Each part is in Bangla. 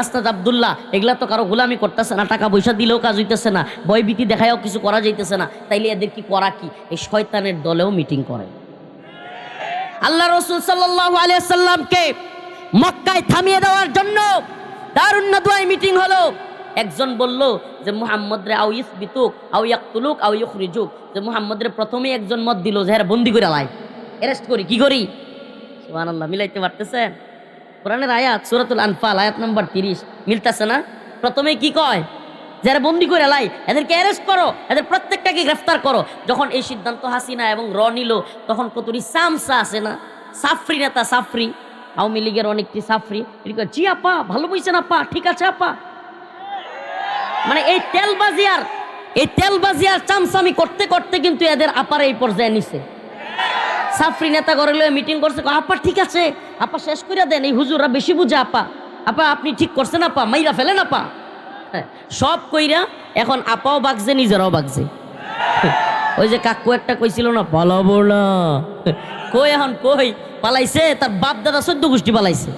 আস্তাদ আব্দুল্লাহ এগুলা তো কারো গোলামি করতেছে না, টাকা পয়সা দিলেও কাজ হইতেছে না, ভয়ভীতি দেখায়ও কিছু করা যাইতেছে না, তাইলে এদের কি করা কি? এই শয়তানের দলেও মিটিং করে। আল্লাহ রাসূল সাল্লাল্লাহু আলাইহি ওয়াসাল্লামকে মক্কায় থামিয়ে দেওয়ার জন্য দারুন নাদওয়ায় মিটিং হলো। একজন বলল যে মুহাম্মদ রে আও ইসবিতুক আও ইয়াকতুলুক আও ইখরিজুক, যে মুহাম্মদ রে প্রথমে একজন মত দিল যে এর বন্দি করে লাই, অ্যারেস্ট করি, কি করি? সুবহানাল্লাহ, মিলাইতে পারতেছেন? কোরআনের আয়াত সূরাতুল আনফাল আয়াত নাম্বার 30 মিলতেছে না? প্রথমে কি কয়? যারা বন্দি করে লাই এদেরকে অ্যারেস্ট করো, এদের প্রত্যেকটাকে গ্রেফতার করো। যখন এই সিদ্ধান্ত হাসিনা এবং র নিল, তখন কতরি সামসা আছে না, সাফরি নেতা, সাফরি আওয়ামী লীগের অনেকটি সাফরি, জি আপা ভালো বলছেন আপা, ঠিক আছে আপা। মানে এই তেলবাজি আর চামচামি করতে করতে কিন্তু এদের আপার এই পর্যায়ে নিছে। সাফরি নেতা করে মিটিং করছে, আপা ঠিক আছে আপা, শেষ করে দেন, এই হুজুররা বেশি বুঝে আপা, আপা আপনি ঠিক করছেন আপা, মাইরা ফেলেন আপা। হ্যাঁ, সব কইরা এখন আপাও বাগছে, নিজেরাও বাগছে। ওই যে কাকু একটা কইছিল না, পালাবো না, কই এখন কই পালাইছে? তার বাপ দাদা 14 গোষ্ঠী পালাইছে।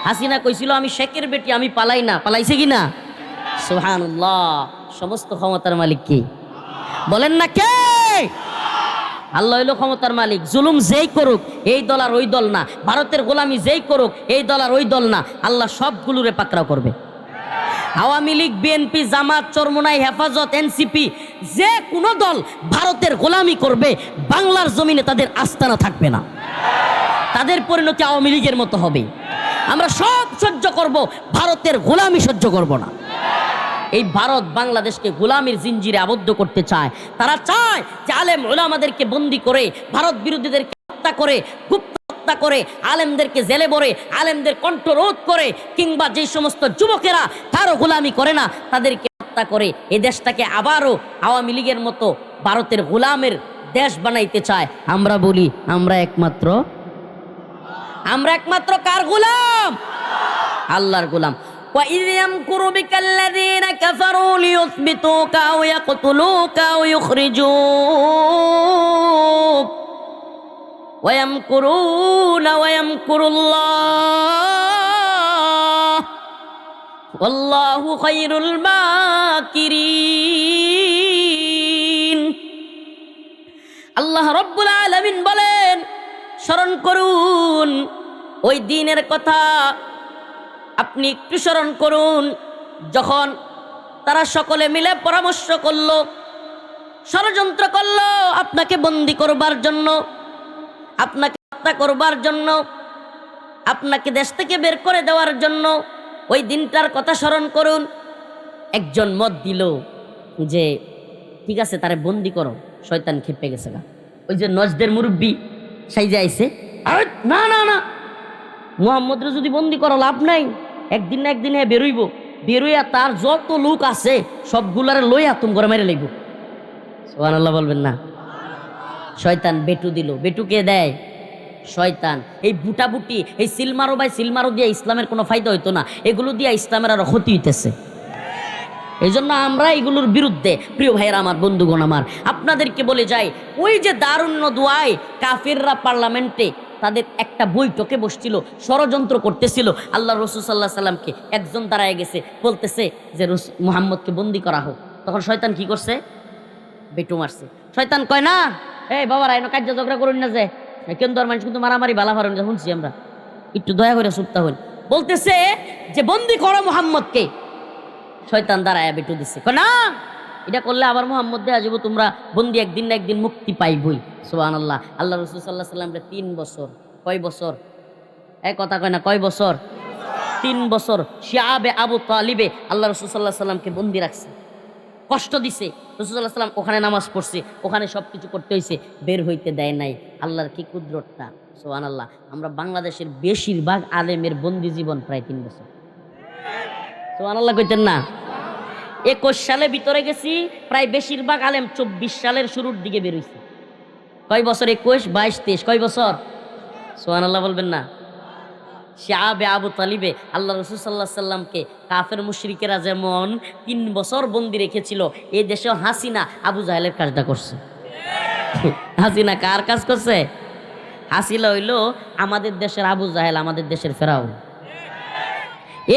হাসিনা কইছিল আমি শেখের বেটি, আমি পালাই না, পালাইছে কি না? সুবহানাল্লাহ, সমস্ত ক্ষমতার মালিক কি? বলেন না কে? আল্লাহ হইল ক্ষমতার মালিক। জুলুম যেই করুক এই দল আর ওই দল না, ভারতের গোলামি যেই করুক এই দল আর ওই দল না, আল্লাহ সবগুলোরে পাকড়াও করবে। আওয়ামী লীগ, বিএনপি, জামাত, চরমোনাই, হেফাজত, এনসিপি, যে কোনো দল ভারতের গোলামি করবে, বাংলার জমিনে তাদের আস্তানা থাকবে না, তাদের পরিণতি আওয়ামী লীগের মতো হবে। আমরা সব সহ্য করব, ভারতের গোলামি সহ্য করব না। এই ভারত বাংলাদেশকে গোলামির জিঞ্জিরে আবদ্ধ করতে চায়। তারা চায় যে আলেম ওলামাদেরকে বন্দী করে, ভারত বিরোধীদেরকে হত্যা করে, গুপ্ত হত্যা করে, আলেমদেরকে জেলে ভরে, আলেমদের কণ্ঠরোধ করে, কিংবা যে সমস্ত যুবকেরা কারো গোলামি করে না তাদেরকে হত্যা করে এই দেশটাকে আবারও আওয়ামী লীগের মতো ভারতের গোলামের দেশ বানাইতে চায়। আমরা বলি আমরা একমাত্র কার গোলাম? আল্লাহর গোলাম। وَإِذْ يَمْكُرُ بِكَ الَّذِينَ كَفَرُوا لِيُثْبِتُوكَ أَوْ يَقْتُلُوكَ أَوْ يُخْرِجُوكَ وَيَمْكُرُونَ وَيَمْكُرُ اللَّهُ وَاللَّهُ خَيْرُ الْمَاكِرِينَ। আল্লাহ রাব্বুল আলামিন বলেন, স্মরণ করুন ওই দিনের কথা, আপনি একটু স্মরণ করুন যখন তারা সকলে মিলে পরামর্শ করলো, ষড়যন্ত্র করলো আপনাকে বন্দী করবার জন্য, আপনাকে হত্যা করবার জন্য, আপনাকে দেশ থেকে বের করে দেওয়ার জন্য। ওই দিনটার কথা স্মরণ করুন। একজন মত দিল যে ঠিক আছে তারে বন্দী করো, শয়তান খেপে গেছে গা। ওই যে নজদের মুরব্বী সাইজে আইছে, না না না, মুহাম্মদরে যদি বন্দী করো লাভ নাই, একদিন না একদিন হ্যাঁ বেরোইব, বেরোইয়া তার যত লোক আছে সবগুলারে লইয়া তুম করে মেরে লইব। সুবহানাল্লাহ বলবেন না? শয়তান বেটু দিল। বেটুকে দেয় শয়তান। এই বুটাবুটি, এই সিলমারো ভাই সিলমারো দিয়ে ইসলামের কোনো ফায়দা হইতো না, এগুলো দিয়ে ইসলামের আরো ক্ষতি হইতেছে। এই জন্য আমরা এগুলোর বিরুদ্ধে। প্রিয় ভাইয়েরা আমার, বন্ধুগণ আমার, আপনাদেরকে বলে যাই, ওই যে দারুন নাদওয়ায় কাফিররা পার্লামেন্টে তাদের একটা বৈঠকে বসছিল, ষড়যন্ত্র করতেছিল। আল্লাহ রাসূল সাল্লাল্লাহু আলাইহি সাল্লামকে একজন দাঁড়ায় গেছে, বলতেছে যে মুহাম্মদকে বন্দী করা হোক। তখন শয়তান কি করছে? বেটু মারছে। শয়তান কয় না, এই বাবার আইনো কাজ ঝগড়া করুন না, যে কেন তোর মানুষ কিন্তু মারামারি বালা ফারুন শুনছি আমরা, একটু দয়া করে চুপতা হন। বলতেছে যে বন্দী করো মুহাম্মদকে। শয়তান দাঁড়ায় বেটু দিচ্ছে, না এটা করলে আবার মুহাম্মদ দেয়া যাবো, তোমরা বন্দী একদিন না একদিন মুক্তি পাইবই। সুবহানাল্লাহ। আল্লাহ রাসূল সাল্লাল্লাহু আলাইহি সাল্লাম 3 বছর, কয় বছর? এক কথা কয় না, কয় বছর? 3 বছর শিয়াবে আবু তালিবে আল্লাহ রাসূল সাল্লাল্লাহু আলাইহি সাল্লামকে বন্দী রাখছে, কষ্ট দিছে। রাসূল সাল্লাল্লাহু আলাইহি সাল্লাম ওখানে নামাজ পড়ছে, ওখানে সব কিছু করতে হয়েছে, বের হইতে দেয় নাই। আল্লাহর কি কুদরতটা! সুবহানাল্লাহ। আমরা বাংলাদেশের বেশিরভাগ আলেমের বন্দী জীবন প্রায় 3 বছর। সুবহানাল্লাহ কইতেন না? 21 সালে ভিতরে গেছি, প্রায় বেশিরভাগ আলেম 24 সালের শুরুর দিকে বের হইছে। কয় বছর? 21, 22, 23, কয় বছর? সুবহানাল্লাহ বলবেন না? শিয়াবে আবু তালিবে আল্লাহ রাসূল সাল্লাল্লাহু আলাইহি সাল্লামকে কাফের মুশরিকেরা যেমন 3 বছর বন্দী রেখেছিল, এই দেশেও হাসিনা আবু জাহেলের কাজটা করছে। হাসিনা কার কাজ করছে? হাসিনা হইল আমাদের দেশের আবু জাহেল, আমাদের দেশের ফেরাউন।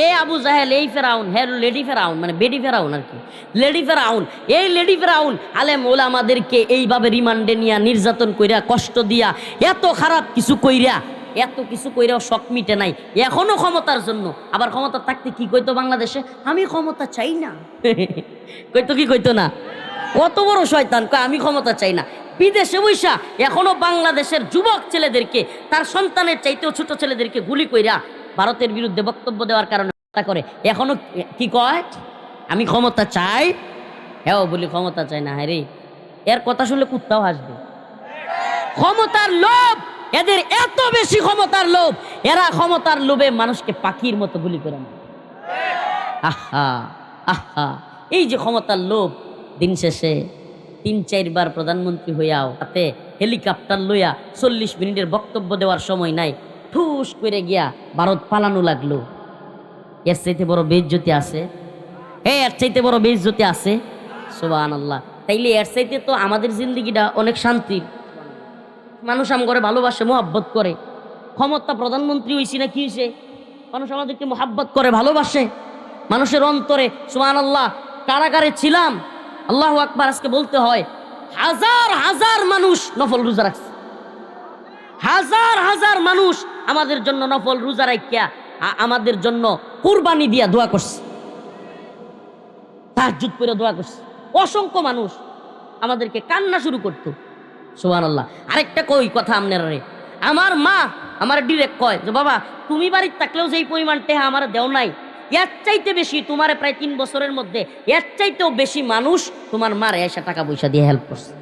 এ আবু জাহেল, এই ফেরাউন, হ্যাঁ লেডি ফেরাউন, মানে বেডি ফেরাউন আর কি, লেডি ফেরাউন, এই লেডি ফেরাউন আলেম ওলামাদেরকে এইভাবে রিমান্ডে নিয়া নির্যাতন কইরা কষ্ট দিয়া এত খারাপ কিছু কইরা, এত কিছু কইরাও শখ মিটে নাই, এখনো ক্ষমতার জন্য। আবার ক্ষমতা থাকতে কি কইতো বাংলাদেশে, আমি ক্ষমতা চাই না কইতো কি কইতো না, কত বড় শয়তান, কয় আমি ক্ষমতা চাই না। বিদেশে বৈশা এখনো বাংলাদেশের যুবক ছেলেদেরকে, তার সন্তানের চাইতেও ছোট ছেলেদেরকে গুলি কইরা ভারতের বিরুদ্ধে বক্তব্য দেওয়ার কারণে হত্যা করে। এখনো কি কয়, আমি ক্ষমতা চাই, হ্যাঁ বলি ক্ষমতা চাই না। হ্যাঁ রে, এর কথা শুনলে কুত্তাও হাসবে। ক্ষমতার লোভ, এদের এত বেশি ক্ষমতার লোভ, এরা ক্ষমতার লোভে মানুষকে পাখির মতো গুলি করে না। আহা আহা, এই যে ক্ষমতার লোভ, দিন শেষে ৩-৪ বার প্রধানমন্ত্রী হইয়াও তাতে হেলিকপ্টার লইয়া ৪০ মিনিটের বক্তব্য দেওয়ার সময় নাই, ঠুস করে গিয়া ভারত পালানো লাগলো। এর চাইতে বড় বেইজ্জতি আছে? এর চাইতে বড় বেইজ্জতি আছে? সুবহানাল্লাহ। তাইলে এর চাইতে তো আমাদের জিন্দেগিটা অনেক শান্তির। মানুষ আম করে ভালোবাসে, মোহাব্বত করে। ক্ষমতা প্রধানমন্ত্রী হইছি না কি হয়েছে, মানুষ আমাদেরকে মোহাব্বত করে, ভালোবাসে। মানুষের অন্তরে সুবহানাল্লাহ। কারাগারে ছিলাম, আল্লাহু আকবার, আজকে বলতে হয় হাজার হাজার মানুষ নফল রোজা রাখছে, হাজার হাজার মানুষ আমাদের জন্য নফল রোজা রাখিয়া আমাদের জন্য কুরবানি দিয়া দোয়া করছে, তাহাজ্জুদ করে দোয়া করছে। অসংখ্য মানুষ আমাদেরকে কান্না শুরু করতো। সুবহানাল্লাহ। আরেকটা কই কথা আপনারা, আমার মা আমার ডিরেক্ট কয় যে বাবা তুমি বাড়িতে থাকলেও যেই পরিমাণ টেহা আমার দেও নাই, এর চাইতে বেশি তোমার প্রায় 3 বছরের মধ্যে এর চাইতেও বেশি মানুষ তোমার মার এসে টাকা পয়সা দিয়ে হেল্প করছে।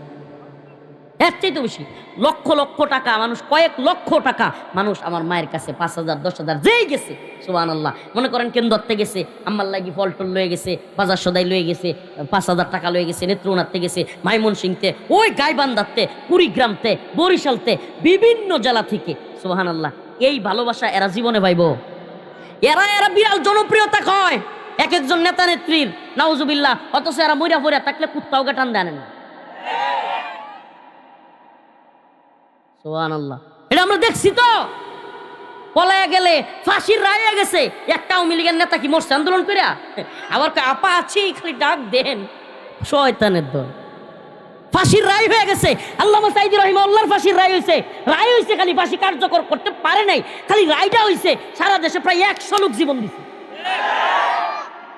এর চাইতে বেশি লক্ষ লক্ষ টাকা মানুষ, কয়েক লক্ষ টাকা মানুষ আমার মায়ের কাছে 5,000 10,000 যেই গেছে। সুবহানাল্লাহ। মনে করেন কেন ধরতে গেছে, আম্মার লাগি ফল টল লয়ে গেছে, বাজার সদাই লয়ে গেছে, 5,000 টাকা লয়ে গেছে, নেত্রকোনাতে গেছে, ময়মনসিংহতে, ওই গাইবান্ধাতে, কুড়িগ্রামতে, বরিশালতে, বিভিন্ন জেলা থেকে। সুবহানাল্লাহ। এই ভালোবাসা এরা জীবনে পাইব? এরা এরা বিরাল জনপ্রিয়তা কয় এক একজন নেতা নেত্রীর, নাউজুবিল্লাহ। অথচ এরা মইরা ফইরা থাকলে কুত্তাও টান দেয় না। সুবহানাল্লাহ। এটা আমরা দেখছি তো। পলায়া গেলে ফাঁসির রায় হয়ে গেছে, একটা আওয়ামী লীগের নেতা কি মরছে আন্দোলন করিয়া? আবার আপা আছি খালি ডাক দেন, শয়তানের দল। ফাঁসির রায় হয়ে গেছে, আল্লামা সাইদি রাহিমাহুল্লাহর ফাঁসির রায় হয়েছে। রায় হয়েছে, খালি ফাঁসি কার্যকর করতে পারে নাই, খালি রায়টা হয়েছে। সারা দেশে প্রায় 100 লোক জীবন দিছে,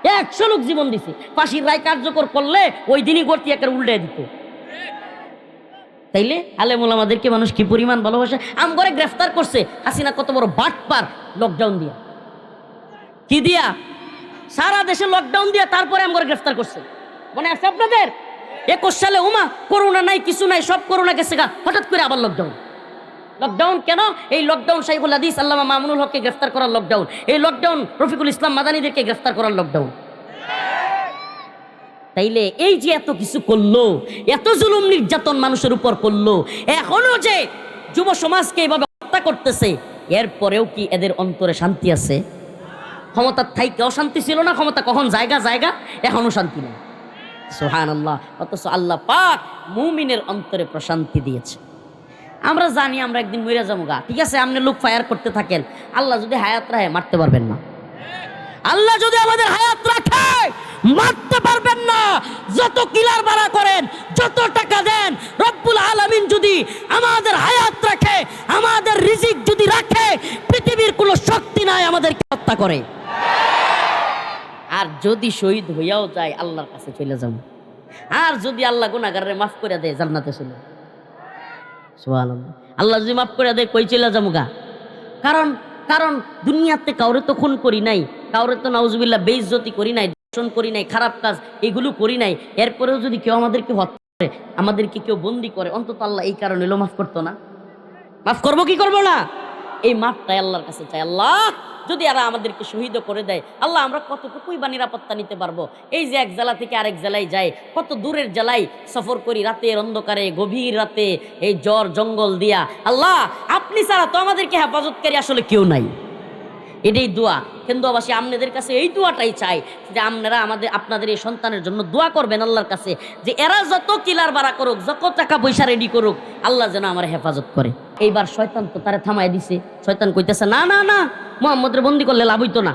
100 লোক জীবন দিছে। ফাঁসির রায় কার্যকর করলে ওই দিনই গর্তি একের উল্টে দিত। তাইলে আলেম ওলামাদেরকে মানুষ কি পরিমাণ ভালোবাসে। আম করে গ্রেফতার করছে হাসিনা, কত বড় বাটপার। লকডাউন দিয়া, কি দিয়া, সারা দেশে লকডাউন দিয়া তারপরে আম করে গ্রেফতার করছে। মনে আছে আপনাদের? 21 সালে উমা করোনা নাই, কিছু নাই, সব করোনা গেছে গা, হঠাৎ করে আবার লকডাউন। লকডাউন কেন? এই লকডাউন শাইখুল হাদিস আল্লামা মামুনুল হককে গ্রেফতার করার লকডাউন, এই লকডাউন রফিকুল ইসলাম মাদানীদেরকে গ্রেফতার করার লকডাউন। তাইলে এই যে এত কিছু করলো, এত জুলুম নির্যাতন মানুষের উপর করলো, এখনো যে যুব সমাজকে এভাবে হত্যা করতেছে, এরপরেও কি এদের অন্তরে শান্তি আছে? ক্ষমতার থাইকে অশান্তি ছিল না, ক্ষমতা কখন জায়গা জায়গা, এখনো শান্তি নেই। সুবহানাল্লাহ। অথচ আল্লাহ পাক মুমিনের অন্তরে প্রশান্তি দিয়েছে। আমরা জানি আমরা একদিন মরে যাবো গা, ঠিক আছে, আপনি লোক ফায়ার করতে থাকেন, আল্লাহ যদি হায়াত রাখে মারতে পারবেন না। আল্লাহ যদি আমাদের হায়াত রাখে মারতে পারবেন না। যত কিলার ভাড়া করেন, যত টাকা দেন, রব্বুল আলামিন যদি আমাদের হায়াত রাখে, আমাদের রিজিক যদি রাখে, পৃথিবীর কোনো শক্তি নাই আমাদেরকে হত্যা করে। আর যদি শহীদ হইয়াও যায় আল্লাহর কাছে চলে যাব। আর যদি আল্লাহ গুনাহগাররে মাফ করে দেয় জান্নাতে চলে। সুবহানাল্লাহ। আল্লাহ যদি মাফ করে দেয় কই চলে যাবো গা? কারণ কারণ দুনিয়াতে কাউরে তো খুন করি নাই, কাউরে তো নাউজুবিল্লাহ বেইজ্জতি করি নাই, দর্শন করি নাই, খারাপ কাজ এগুলো করি নাই। এরপরেও যদি কেউ আমাদেরকে হত্যা করে, আমাদেরকে কেউ বন্দি করে, অন্তত আল্লাহ এই কারণে মাফ করতো না? মাফ করবো কি করবো না? এই মাফটাই আল্লাহর কাছে চাই। আল্লাহ যদি এরা আমাদেরকে শহীদ করে দেয়, আল্লাহ আমরা কতটুকুই বা নিরাপত্তা নিতে পারবো? এই যে এক জেলা থেকে আরেক জেলায় যাই, কত দূরের জেলায় সফর করি, রাতের অন্ধকারে, গভীর রাতে, এই জ্বর জঙ্গল দিয়া। আল্লাহ আপনি ছাড়া তো আমাদেরকে হেফাজতকারী আসলে কেউ নাই। এটাই দোয়া। কেন্দ্রবাসী আপনাদের কাছে এই দোয়াটাই চাই যে আপনারা আপনাদের এই সন্তানের জন্য দোয়া করবেন আল্লাহর কাছে, যে এরা যত কিলার বাড়া করুক, যত টাকা পয়সা রেডি করুক, আল্লাহ যেন আমার হেফাজত করে। এইবার শয়তান তো তারে থামাই দিছে। শয়তান কইতেছে না না না, মুহাম্মদরে বন্দি করলে লাভ হইতো না।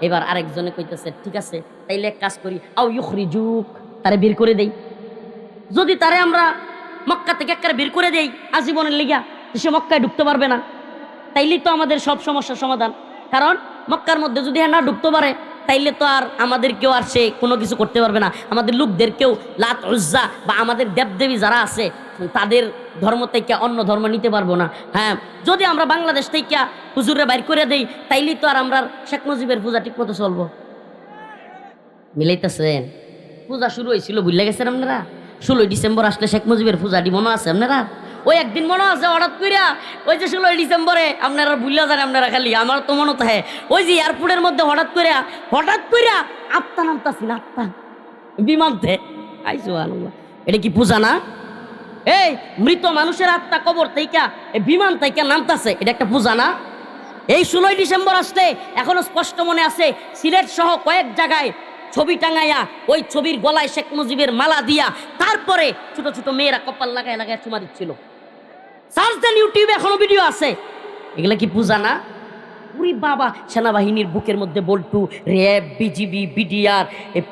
এবার আরেকজনে কইতেছে ঠিক আছে তাইলে এক কাজ করি, আও ইউখরিজুক, তারে বের করে দেই। যদি তারে আমরা মক্কা থেকে একবারে বের করে দেই আজীবনের লিগা, সে মক্কায় ঢুকতে পারবে না, তাইলেই তো আমাদের সব সমস্যার সমাধান। কারণ মক্কার মধ্যে যদি হ্যাঁ না ঢুকতে পারে তাইলে তো আর আমাদের কেউ আর সে কোনো কিছু করতে পারবে না। আমাদের লোকদের কেউ লাত উজ্জা বা আমাদের দেবদেবী যারা আছে তাদের ধর্ম থেকে অন্য ধর্ম নিতে পারবো না। হ্যাঁ, যদি আমরা বাংলাদেশ থেকে হুজুরে বাইর করে দেই তাইলেই তো আর আমরা শেখ মুজিবের পূজা ঠিক মতো চলবো। মিলাইতেছেন? পূজা শুরু হয়েছিল বুঝলে গেছেন আপনারা? 16 ডিসেম্বর আসলে শেখ মুজিবের পূজাটি মনে আছে আপনারা? ওই একদিন মনে আছে হঠাৎ কইরা ওই যে 16 ডিসেম্বরে আপনারা ভুলিয়া যান আপনারা, খালি আমার তো মনে থাকে ওই যে এয়ারপোর্টের মধ্যে হঠাৎ কইরা আত্মা নামতাছিল, আত্মা বিমানতে আইসো আল্লাহ। এটা কি পূজা না? এই মৃত মানুষের আত্মা কবর থেকে বিমান থেকে নামতাছে, এটা একটা পূজা না? এই 16 ডিসেম্বর আসতে এখনো স্পষ্ট মনে আছে সিলেট সহ কয়েক জায়গায় ছবি টাঙাইয়া ওই ছবির গলায় শেখ মুজিবের মালা দিয়া তারপরে ছোট ছোট মেয়েরা কপাল লাগায় লাগায় চুমা দিচ্ছিল। সার্চ দেন ইউটিউবে, এখনো ভিডিও আছে। এগুলা কি পূজা না? উরি বাবা, সেনাবাহিনীর বুকের মধ্যে বল্টু, RAB, BGB, BDR,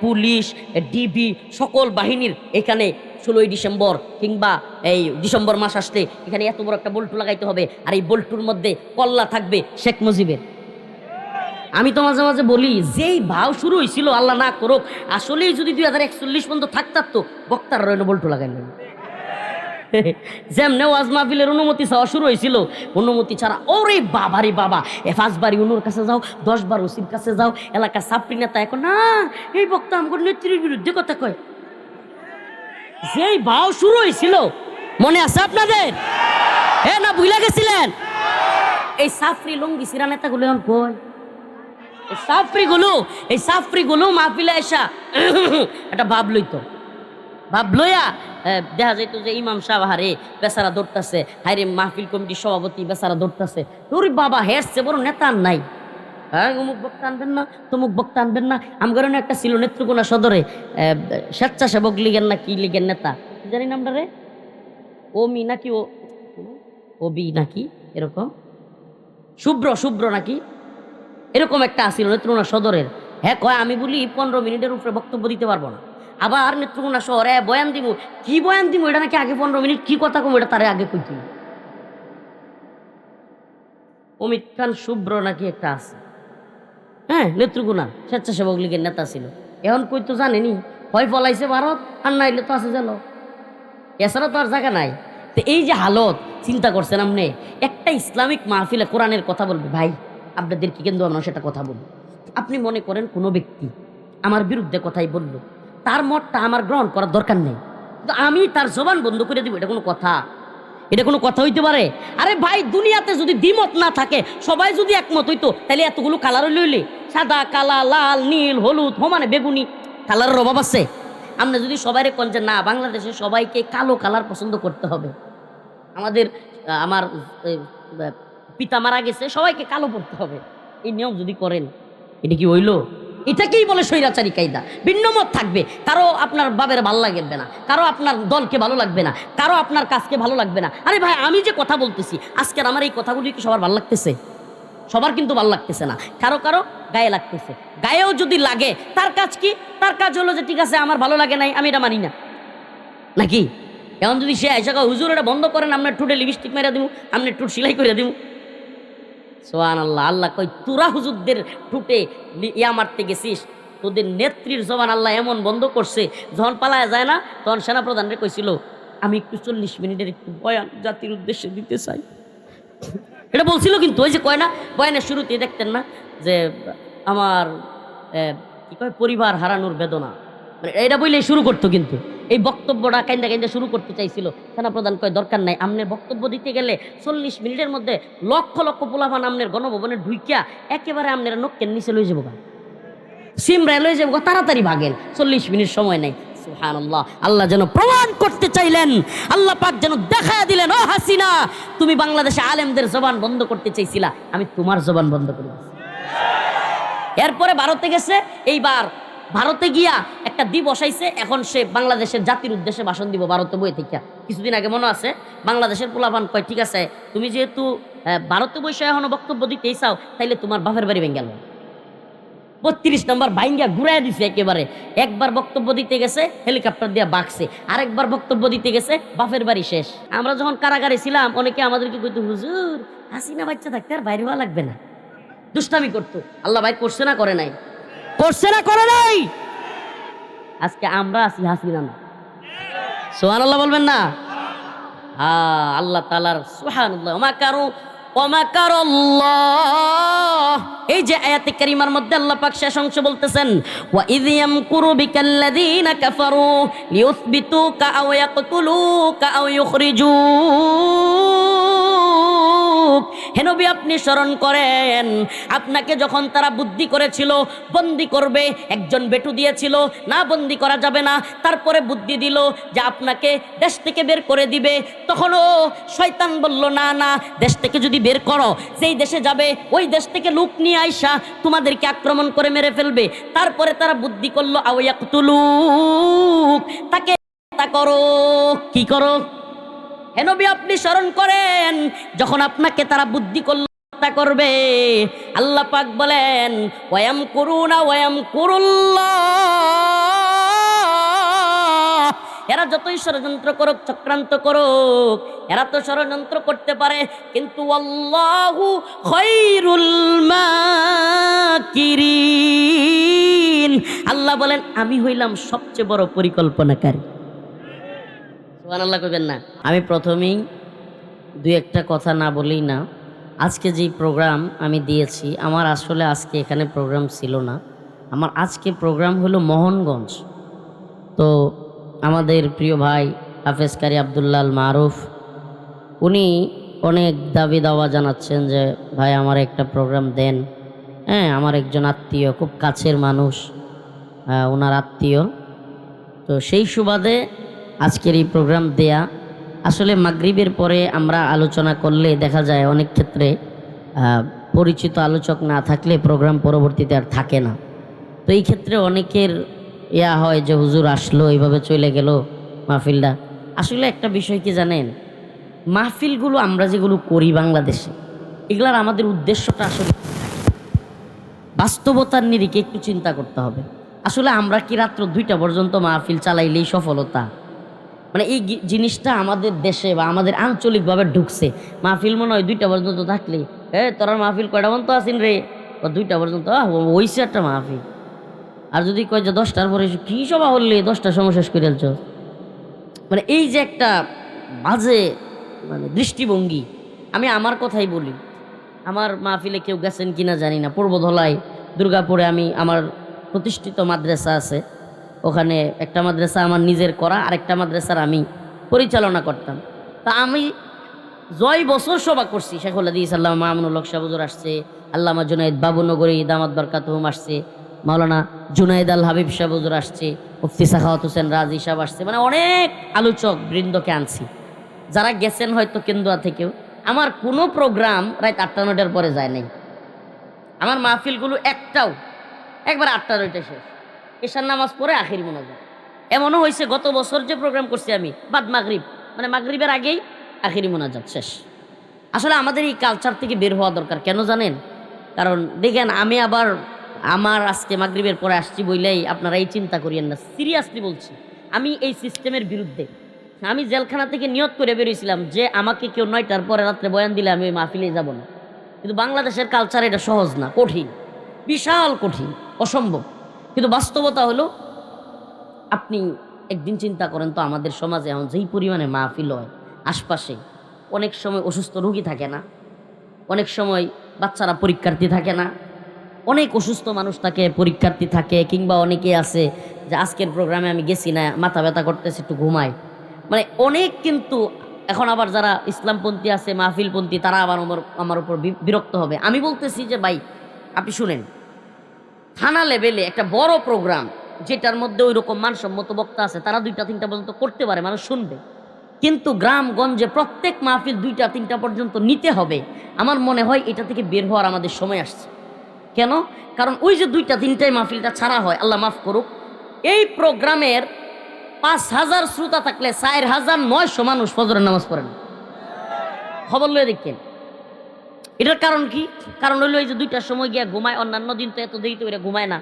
police, DB সকল বাহিনীর এখানে 16 ডিসেম্বর কিংবা এই ডিসেম্বর মাস আসলে এখানে এত বড় একটা বল্টু লাগাইতে হবে, আর এই বল্টুর মধ্যে কল্লা থাকবে শেখ মুজিবের। আমি তো মাঝে মাঝে বলি যেই ভাও শুরু হয়েছিল আল্লাহ না করুক আসলেই যদি 2041 পর্যন্ত থাকতার তো বক্তার রইল বল্টু লাগাইলেন। যেমনে ওয়াজ মাহফিলের অনুমতি চাওয়া শুরু হয়েছিল, অনুমতি ছাড়া ওরে বাবা রে বাবা, 5 বার ইউনুর কাছে যাও, 10 বার ওসির কাছে যাও, এলাকার ছাত্রী নেতা এখন না এই বক্তা আমার নেত্রীর বিরুদ্ধে কথা কয়। যেই ভাও শুরু হয়েছিল মনে আছে আপনাদের? না ভুলে গেছিলেন? এই সাফরি লঙ্গি সিরা নেতাগুলো এখন কই? এই সাফরিগুলো মাহফিলে এসা একটা ভাব লইয়া দেখা যাইতো যে ইমাম সাহেব হারে বেচারা দৌড়তাছে, হাইরে মাহফিল কমিটির সভাপতি বেচারা দৌড়তাছে, তোর বাবা হেসছে বড় নেতা নাই, হ্যাঁ অমুক বক্তা আনবেন না, তমুক বক্তা আনবেন না। আমার একটা ছিল নেত্রকোনা সদরে স্বেচ্ছাসেবক লীগের না কি লীগের নেতা জানি না আমরা রে, ওমি নাকি ওবি নাকি এরকম, শুভ্র নাকি এরকম একটা আসিল নেত্রকোনা সদরের। হ্যাঁ কয় আমি বলি 15 মিনিটের উপরে বক্তব্য দিতে পারবো না। আবার নেত্রকোনা শহরে বয়ান দিব, কি বয়ান দিব এটা নাকি আগে 15 মিনিট কি কথা কম এটা তারে আগে কইতি। অমিত খান শুভ্র নাকি একটা আছে, হ্যাঁ নেত্রকোনা স্বেচ্ছাসেবক লীগের নেতা ছিল। এখন কই তো জানেনি, হয় পলাইছে ভারত আর নাইলে তো আছে জানো, এছাড়া তো আর জায়গা নাই। তো এই যে হালত চিন্তা করছেন আপনি, একটা ইসলামিক মাহফিলে কোরআনের কথা বলবে, ভাই আপনাদের কি কিন্তু আমরা সেটা কথা বলবো। আপনি মনে করেন কোনো ব্যক্তি আমার বিরুদ্ধে কথাই বলল, তার মতটা আমার গ্রহণ করার দরকার নেই, কিন্তু আমি তার জবান বন্ধ করে দিব, এটা কোনো কথা? এটা কোনো কথা হইতে পারে? আরে ভাই দুনিয়াতে যদি দ্বিমত না থাকে, সবাই যদি একমত হইতো তাহলে এতগুলো কালার লইলে সাদা কালা লাল নীল হলুদ মানে বেগুনি কালারের অভাব আছে? আমরা যদি সবাইরে কোন যে না বাংলাদেশে সবাইকে কালো কালার পছন্দ করতে হবে, আমার পিতা মারা গেছে সবাইকে কালো পড়তে হবে, এই নিয়ম যদি করেন এটা কি হইল? এটাকেই বলে স্বৈরাচারী কায়দা। ভিন্নমত থাকবে, কারো আপনার বাবের ভালো লাগবে না, কারো আপনার দলকে ভালো লাগবে না, কারো আপনার কাজকে ভালো লাগবে না। আরে ভাই আমি যে কথা বলতেছি আজকের আমার এই কথাগুলি কি সবার ভালো লাগতেছে? সবার কিন্তু ভালো লাগতেছে না, কারো কারো গায়ে লাগতেছে। গায়েও যদি লাগে তার কাজ কি? তার কাজ হলো যে ঠিক আছে আমার ভালো লাগে নাই, আমি এটা মানি না, নাকি? এখন যদি সে এসে হুজুর এটা বন্ধ করেন, আপনার ঠোঁটে লিপস্টিক মেরে দিব, আপনার ঠোঁট সেলাই করে দিব। সুবহানাল্লাহ। আল্লাহ কই তোরা হুজুরদের ঠুটে ইয়া মারতে গেছিস, তোদের নেত্রীর জবান আল্লাহ এমন বন্ধ করছে, যখন পালায় যায় না তখন সেনাপ্রধানরে কইছিল আমি একটু 40 মিনিটের একটু বয়ান জাতির উদ্দেশ্যে দিতে চাই। এটা বলছিল কিন্তু ওই যে কয় না বয়ানের শুরুতে দেখতেন না যে আমার কি কয় পরিবার হারানোর বেদনা, মানে এটা বললেই শুরু করতো। কিন্তু এই বক্তব্যটা কাইন্দা কাইন্দা শুরু করতে চাইছিল, সেনাপ্রধান কয় দরকার নাই, আমনের বক্তব্য দিতে গেলে 40 মিনিটের মধ্যে লক্ষ লক্ষ পোলাপান আমনের গণভবনে ঢুইকিয়া একেবারে আমনের নক্কের নিচে লয়ে যাবো, সিমরায় লয়ে যাবো, তাড়াতাড়ি ভাগেন, 40 মিনিট সময় নাই। সুবহানাল্লাহ। আল্লাহ যেন প্রমাণ করতে চাইলেন, আল্লাহ পাক যেন দেখায়া দিলেন, ও হাসিনা তুমি বাংলাদেশে আলেমদের জবান বন্ধ করতে চাইছিলা, আমি তোমার জবান বন্ধ করে দিয়েছি। এরপরে ভারতে গেছে, এইবার ভারতে গিয়া একটা দ্বীপ বসাইছে, এখন সে বাংলাদেশের জাতির উদ্দেশ্যে ভাষণ দিব ভারতে বই থেকে। কিছুদিন আগে মনে আছে বাংলাদেশের পোলাপান কয় ঠিক আছে তুমি যেহেতু ভারতে বসে এখনো বক্তব্য দিতেই চাও, তাইলে তোমার বাপের বাড়ি ভেঙ্গে গেল। 32 নম্বর ভাইঙ্গা ঘুরাই দিছে একেবারে। একবার বক্তব্য দিতে গেছে হেলিকপ্টার দিয়ে বাকছে, আরেকবার বক্তব্য দিতে গেছে বাপের বাড়ি শেষ। আমরা যখন কারাগারে ছিলাম অনেকে আমাদেরকে কইতো, হুজুর হাসিনা বাচ্চা থাকতে আর বাইরে হওয়া লাগবে না, দুষ্টামি করতো। আল্লাহ ভাই করছে না করে নাই? করছে না করে নাই? আজকে আমরা আছি হাসিনা না। সুবহানাল্লাহ বলবেন না? আল্লাহ তাআলার সুবহানাল্লাহ ওমাকারাল্লাহ। এই যে আয়াতে কারিমার মধ্যে আল্লাহ পাক শেষ অংশ বলতেছেন, ওয়া ইয ইয়ামকুরু বিকাল্লাযীনা কাফারু লিইউসবিতুকা আও ইয়াকতুলুকা আও ইউখরিজুক। হে নবী আপনি স্মরণ করেন, আপনাকে যখন তারা বুদ্ধি করেছিল বন্দি করবে, একজন বেটু দিয়েছিল না বন্দি করা যাবে না, তারপরে বুদ্ধি দিল যে আপনাকে দেশ থেকে বের করে দিবে, তখনও শয়তান বলল না না, দেশ থেকে যদি বের করো, যেই দেশে যাবে ওই দেশ থেকে লোক নিয়ে আইসা তোমাদেরকে আক্রমণ করে মেরে ফেলবে। তারপরে তারা বুদ্ধি করলো আও ইয়াকতুলুক, তাকে হত্যা করো। কি করো? হে নবী আপনি স্মরণ করেন, যখন আপনাকে তারা বুদ্ধি করলো হত্যা করবে, আল্লাহ পাক বলেন ওয়ায়ামকুরুনা ওয়ায়ামকুরুল্লাহ। এরা যতই ষড়যন্ত্র করুক, চক্রান্ত করুক, এরা তো ষড়যন্ত্র করতে পারে, কিন্তু আল্লাহু খায়রুল মাকিরিন। আল্লাহ বলেন আমি হইলাম সবচেয়ে বড় পরিকল্পনাকারী। সুবহানাল্লাহ কইবেন না? আমি প্রথমেই দুই একটা কথা না বলেই না, আজকে যেই প্রোগ্রাম আমি দিয়েছি, আমার আসলে আজকে এখানে প্রোগ্রাম ছিল না। আমার আজকে প্রোগ্রাম হলো মোহনগঞ্জ। তো আমাদের প্রিয় ভাই হাফেজ কারি আব্দুল্লাহ আল মারুফ, উনি অনেক দাবি দাওয়া জানাচ্ছেন যে ভাই আমার একটা প্রোগ্রাম দেন। হ্যাঁ, আমার একজন আত্মীয়, খুব কাছের মানুষ, ওনার আত্মীয়। তো সেই সুবাদে আজকের এই প্রোগ্রাম দেয়া। আসলে মাগরিবের পরে আমরা আলোচনা করলে দেখা যায় অনেক ক্ষেত্রে পরিচিত আলোচক না থাকলে প্রোগ্রাম পরবর্তীতে আর থাকে না। তো এই ক্ষেত্রে অনেকের হয় যে হুজুর আসলো এইভাবে চলে গেল মাহফিলটা। আসলে একটা বিষয় কি জানেন, মাহফিলগুলো আমরা যেগুলো করি বাংলাদেশে, এগুলার আমাদের উদ্দেশ্যটা আসলে বাস্তবতার নিরিখে একটু চিন্তা করতে হবে। আসলে আমরা কি রাত্র 2টা পর্যন্ত মাহফিল চালাইলেই সফলতা? মানে এই জিনিসটা আমাদের দেশে বা আমাদের আঞ্চলিকভাবে ঢুকছে। মাহফিল মনে হয় 2টা পর্যন্ত থাকলে তোরা মাহফিল কয়টা পর্যন্ত আসিন রে, 2টা পর্যন্ত ওইসে একটা মাহফিল। আর যদি কয় যে 10টার পরে কী সভা হলে 10টার সময় শেষ করে ফেলছ, মানে এই যে একটা বাজে মানে দৃষ্টিভঙ্গি। আমি আমার কথাই বলি, আমার মাহফিলে কেউ গেছেন কিনা জানি না, পূর্বধলায় দুর্গাপুরে আমি আমার প্রতিষ্ঠিত মাদ্রাসা আছে, ওখানে একটা মাদ্রাসা আমার নিজের করা, আরেকটা মাদ্রাসার আমি পরিচালনা করতাম। তা আমি জয় বছর সভা করছি। শেখুল হাদিস আল্লামা মামুনুল হক সাহেব হুজুর আসছে, আল্লামা জুনাইদ বাবুনগরী দামাত বরকাতুহুম আসছে, মাওলানা জুনাইদ আল হাবিব সাহেব হুজুর আসছে, মুফতি সাখাওয়াত হোসেন রাজি সাহেব আসছে, মানে অনেক আলোচক বৃন্দকে আনছি যারা গেছেন হয়তো কেন্দুয়া থেকেও। আমার কোনো প্রোগ্রাম রাত 8টা-9টার পরে যায় নাই। আমার মাহফিলগুলো একবার 8টা-9টায় শেষ, এশার নামাজ পড়ে আখির মোনাজাত। এমনও হয়েছে গত বছর যে প্রোগ্রাম করছি আমি বাদ মাগরিব, মানে মাগরিবের আগেই আখিরি মোনাজাত শেষ। আসলে আমাদের এই কালচার থেকে বের হওয়া দরকার। কেন জানেন? কারণ দেখেন, আমি আবার আমার আজকে মাগরিবের পরে আসছি বইলেই আপনারা এই চিন্তা করিয়েন না, সিরিয়াসলি বলছি, আমি এই সিস্টেমের বিরুদ্ধে। আমি জেলখানা থেকে নিয়ত করে বেরিয়েছিলাম যে আমাকে কেউ 9টার পরে রাত্রে বয়ান দিলে আমি ওই মাহফিলে যাব না। কিন্তু বাংলাদেশের কালচার এটা সহজ না, কঠিন, বিশাল কঠিন, অসম্ভব। কিন্তু বাস্তবতা হলো, আপনি একদিন চিন্তা করেন তো, আমাদের সমাজে এখন যেই পরিমাণে মাহফিল হয়, আশপাশে অনেক সময় অসুস্থ রোগী থাকে না, অনেক সময় বাচ্চারা পরীক্ষার্থী থাকে না, অনেক অসুস্থ মানুষ থাকে, পরীক্ষার্থী থাকে, কিংবা অনেকে আছে যে আজকের প্রোগ্রামে আমি গেছি না, মাথা ব্যথা করতেছে, একটু ঘুমাই, মানে অনেক। কিন্তু এখন আবার যারা ইসলামপন্থী আছে, মাহফিলপন্থী, তারা আবার আমার উপর বিরক্ত হবে। আমি বলতেছি যে ভাই আপনি শুনেন, থানা লেভেলে একটা বড় প্রোগ্রাম যেটার মধ্যে ওই রকম মানসম্মত বক্তা আছে, তারা 2টা-3টা পর্যন্ত করতে পারে, মানুষ শুনবে। কিন্তু গ্রামগঞ্জে প্রত্যেক মাহফিল 2টা-3টা পর্যন্ত নিতে হবে, আমার মনে হয় এটা থেকে বের হওয়ার আমাদের সময় আসছে। কেন? কারণ ওই যে 2টা-3টায় মাহফিলটা ছাড়া হয়, আল্লাহ মাফ করুক, এই প্রোগ্রামের 5000 শ্রোতা থাকলে 4900 মানুষ ফজরের নামাজ পড়েন। খবর লয়ে দেখেন, এটার কারণ কি? কারণ হলো এই যে 2টার সময় গিয়া ঘুমায়, অন্যান্য দিন তো এত দেরিতে ওরা ঘুমায় না।